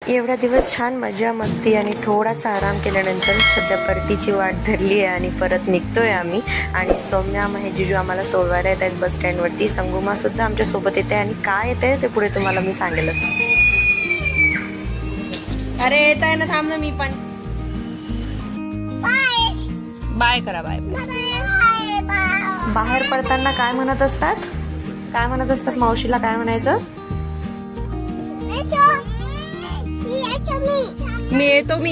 एवढा दिवस छान मजा मस्ती आणि थोडासा आराम केल्यानंतर सध्या परतीची वाट धरली आहे आणि परत निघतोय आम्ही. आणि सौम्या महेश जिजू आम्हाला सोडवायला येत आहेत बस स्टँडवरती. संगुमा सुद्धा आमच्या सोबत येते आणि काय येते ते पुढे तुम्हाला मी सांगेलच. अरे येत आहे ना, थांब ना मी पण. बाय करा. बाय. बाहेर पडताना काय म्हणत असतात मावशीला काय म्हणायचं? मी येतो मी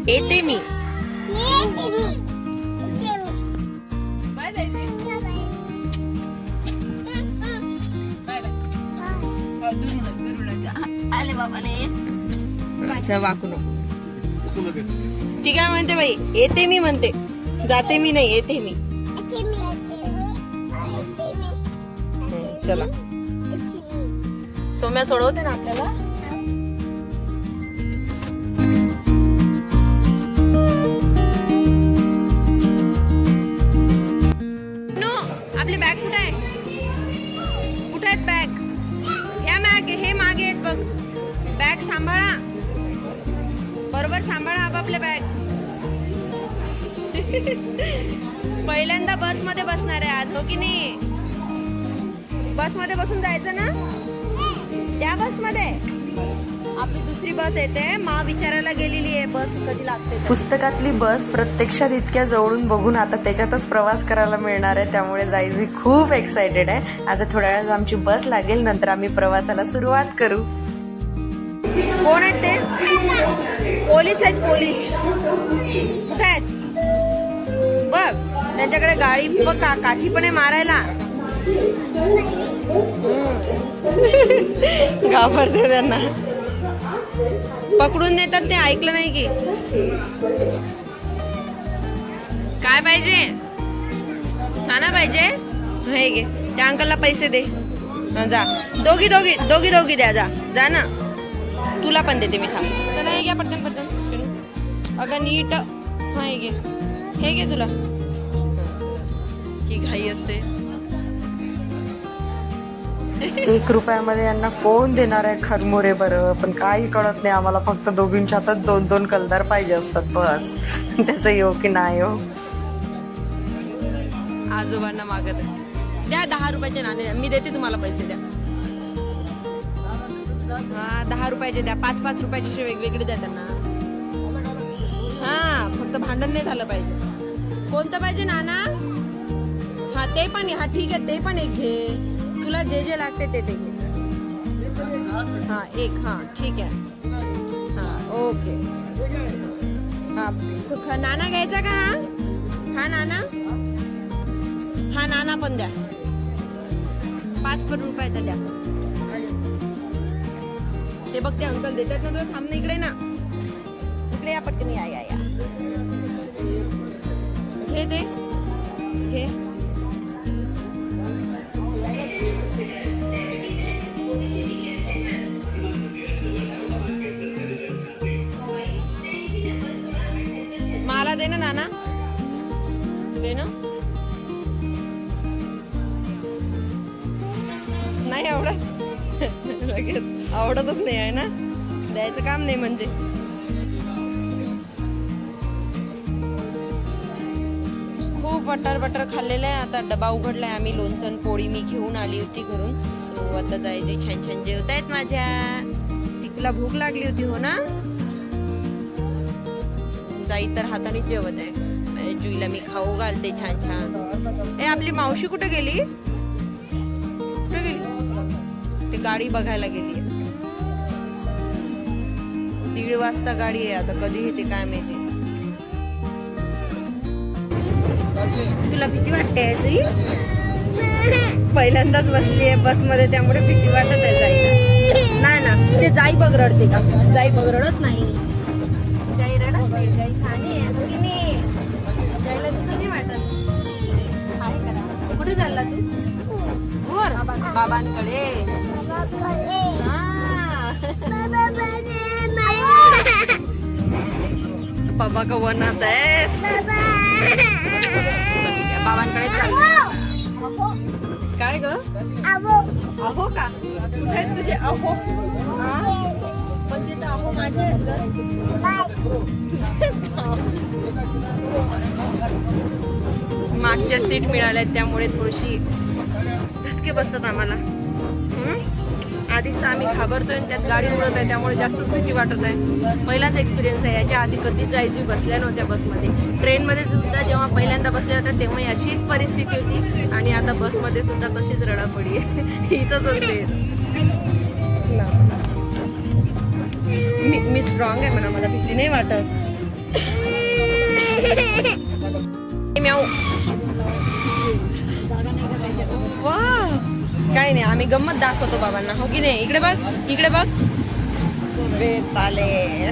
येते मी. अच्छा वाकू नको. ती काय म्हणते बाई? येते मी म्हणते, जाते मी नाही, येते मी. चला सौम्या सोडवते ना आपल्याला. आपली बॅग कुठे आहे? कुठे आहेत बॅग? या हे मागे आहेत बघ. बॅग सांभाळा, बरोबर सांभाळा आपापल्या बॅग. पहिल्यांदा बस मध्ये बसणार आहे आज, हो की नाही? बस मध्ये बसून जायचं ना. त्या बस मध्ये आपली दुसरी बस येते. मा विचारायला गेलेली आहे बस कधी लागते. पुस्तकातली बस प्रत्यक्षात इतक्या जवळून बघून आता त्याच्यातच प्रवास करायला मिळणार आहे, त्यामुळे जायची खूप एक्सायटेड आहे. आता थोड्या वेळात आमची बस लागेल, नंतर आम्ही प्रवासाला सुरुवात करू. कोण आहेत ते? पोलीस आहेत. पोलीस कुठे आहेत बघ. त्यांच्याकडे गाडी बघ, काठी पण आहे मारायला. घाबरते त्यांना, पकडून नेतात ते. ऐकलं नाही की काय पाहिजे? खाना पाहिजे? हे घे, त्या अंकलला पैसे दे. जा, दोघी द्या. जा ना, तुला पण देते मी. थांब. चला हे घ्या पटकन. अगं नीट. हा हे घे तुला. की घाई असते. 1 रुपयामध्ये यांना कोण देणार आहे खरमुरे बरं? पण काही कळत नाही आम्हाला. फक्त दोघींच्या हातात 2-2 कलदार पाहिजे असतात बस. त्याचं येऊ की नाही हो. आजोबांना मागत द्या 10 रुपयाचे नाणे. मी देते तुम्हाला पैसे द्या. हा 10 रुपयाचे द्या. 5-5 रुपयाचे वेगवेगळे द्या त्यांना. हा फक्त भांडण नाही झालं पाहिजे. कोणतं पाहिजे नाना? हा ते पण. हा ठीक आहे, ते पण एक घे. तुला जे लागते ते घे. हा एक. हा ठीक आहे. हा ओके. हा नाना घ्यायचा का? हा नाना. हा नाना पण द्या. 5 रुपयाचा द्या. ते बघ ते अंकल देतात ना. तुला थांब ना, इकडे ना. इकडे या पटकन. या घे ते घे. मला दे ना नाना, दे ना. नाही आवडत. लगेच आवडतच नाही आहे ना. द्यायचं काम नाही म्हणजे. खूप बटर खाल्लेलं आहे. आता डबा उघडलाय आम्ही. लोणचं पोळी मी घेऊन आली होती घरून. सो आता जायचे. छान जेवतायत माझ्या. तिला भूक लागली होती हो ना. जाई तर हाताने जेवत आहे. जुईला मी खाऊ घालते छान. आपली मावशी कुठे गेली? ते गाडी बघायला गेली. 1:30 वाजता गाडी आहे. आता कधी येते काय माहिती. तुला भीती वाटते जुई? पहिल्यांदाच बसली आहे बस मध्ये, त्यामुळे भीती वाटत आहे जाईला. ना ते जाई बघ रडते का? जाई बघ रडत नाही. जाई रडत नाही. जाई छान आहे. जायला तुला नाही वाटत? काय करा? कुठे चालला तू? बाबांकडे. बाबा का वनात आहे. बाबांकडे चालू. काय ग? अहो का? कुठे आहेत तुझे अहो? म्हणजे तर अहो माझे आहेत का? मागच्या सीट मिळाल्या त्यामुळे थोडीशी धसके बसतात आम्हाला. आधीच आम्ही घाबरतोय आणि त्यात गाडी उडत आहे त्यामुळे जास्तच भीती वाटत आहे. पहिलाच एक्सपिरियन्स आहे. याच्या आधी कधीच जायची बसल्या नव्हत्या बसमध्ये. ट्रेनमध्ये सुद्धा जेव्हा पहिल्यांदा बसल्या होत्या तेव्हा अशीच परिस्थिती होती आणि आता बसमध्ये सुद्धा तशीच रडापडी आहे. इथंच असते. मी स्ट्रॉंग आहे म्हणा, मला भीती नाही वाटत. वा काय नाही, आम्ही गंमत दाखवतो बाबांना, हो की नाही? इकडे बघ, इकडे बघ. बेताले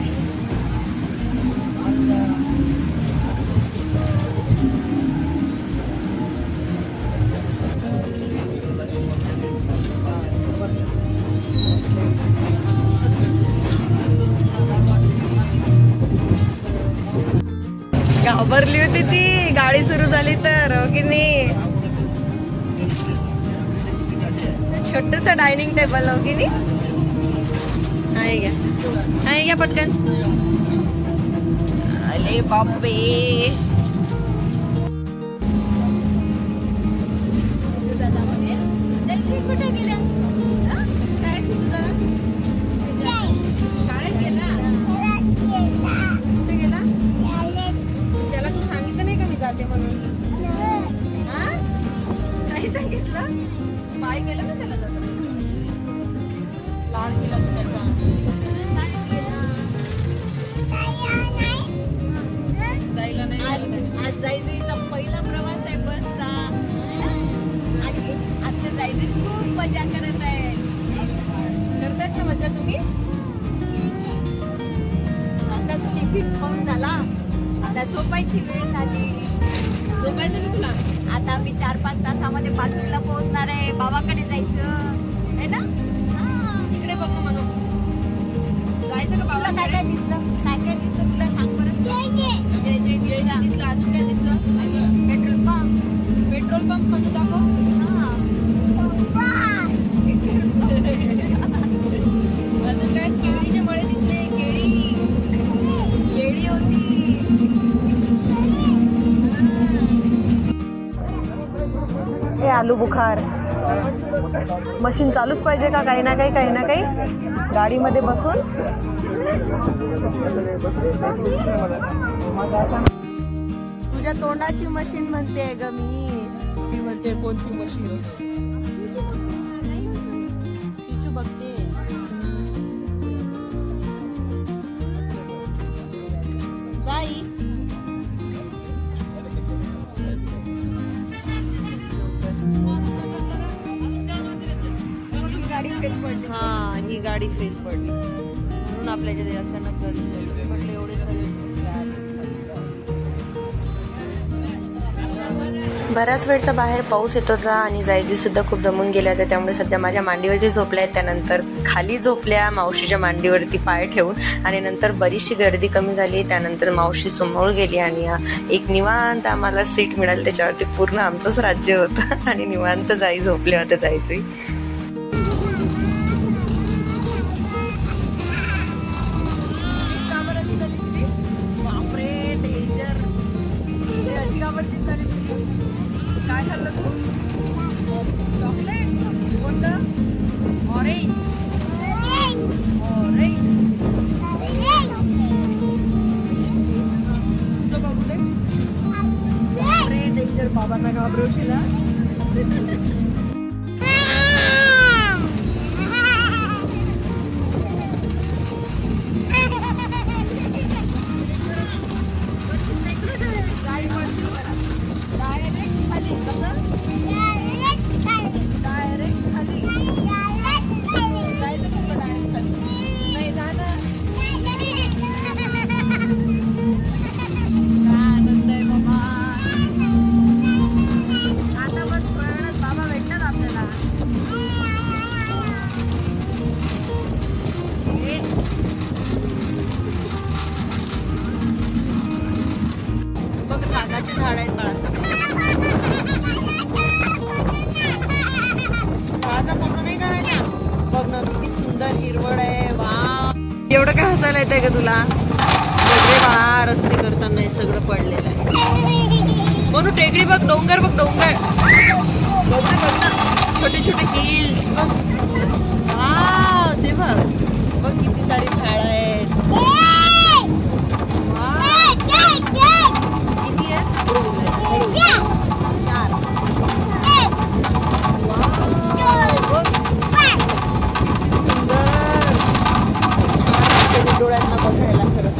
घाबरली होती ती गाडी सुरू झाली तर, हो की नाही? छोटूसा डायनिंग टेबल, हो की नाही? आहे घ्या पटकन. अरे बापरे, कुठे गेला? शाळेत गेला? कुठे गेला? त्याला तू सांगितलं नाही का मी जाते म्हणून? नाही सांगितलं? बाय केलं का त्याला? जाता लाड केला तू त्याचा? जायला नाही. आज जायचा पहिला प्रवास आहे बसचा आणि आजच्या जायची खूप मजा करत आहे. करतात ना मजा तुम्ही? आता टिफिन खाऊन झाला, आता झोपायची वेळ झाली. झोपायचं मी तुला? आता मी 4-5 तासामध्ये पाचवीला पोहोचणार आहे. बाबाकडे जायचं आहे ना? इकडे बघ म्हणून जायचं का बाबा? काय काय दिसलं? काय काय दिसलं तुला सांग बरं. जय जय दिसलं. अजून काय दिसलं? पेट्रोल पंप म्हणून दाखव. अजून काय? केळीचे मळे दिसले. केळी होती. हे आलू बुखार मशीन चालूच पाहिजे का? काही ना काही गाडीमध्ये बसून. तुझ्या तोंडाची मशीन म्हणते ग मी म्हणते. कोणती मशीन? चिचू बघते. जाई हा, ही गाडी फेल पडली म्हणून आपल्याकडे अचानक गर्दी म्हटलं. एवढे बराच वेळचा बाहेर पाऊस येत होता आणि जायजी सुद्धा खूप दमून गेल्या होत्या. त्यामुळे सध्या माझ्या मांडीवरती झोपल्या आहेत. त्यानंतर खाली झोपल्या मावशीच्या मांडीवरती पाय ठेवून आणि नंतर बरीचशी गर्दी कमी झाली. त्यानंतर मावशी समोर गेली आणि एक निवांत आम्हाला सीट मिळाली. त्याच्यावरती पूर्ण आमचंच राज्य होतं आणि निवांत जाई झोपल्या होत्या. जायची काय खाल्लं तू? चॉकलेट कोणतं? ऑरेंज. तुझं बघू दे. अरे डेंजर, बाबांना घाबरवशील ना. आता हिरवळ आहे. वा, एवढं काय हसायला येतंय का तुला? बघ बाळा, रस्ते करताना हे सगळं पडलेलं आहे. म्हणून टेकडी बघ, डोंगर बघ, डोंगर बघ ना, छोटे छोटे हिल्स बघ. वा, ते बघ बघ किती सारी झाडं आहेत. किती आहेत? 4. डोळ्यांना बघायला खरंच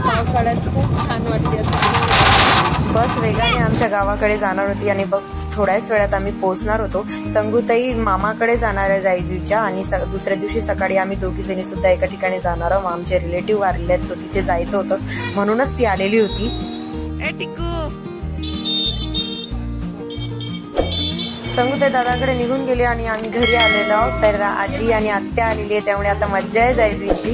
पावसाळ्यात खूप छान वाटते असं. बस वेगाने आमच्या गावाकडे जाणार होती आणि बघ थोड्याच वेळात आम्ही पोहोचणार होतो. संगूताई मामाकडे जाणार आहे जायजूच्या आणि दुसऱ्या दिवशी सकाळी आम्ही दोघी जणी सुद्धा एका ठिकाणी जाणार आहोत. आमचे रिलेटिव्ह वारले सो तिथे जायचं होतं म्हणूनच ती आलेली होती. संगूताई दादाकडे निघून गेले आणि आम्ही घरी आलेलो आहोत. तर आजी आणि आत्या आलेली आहे त्यामुळे आता मज्जा आहे जायजूची.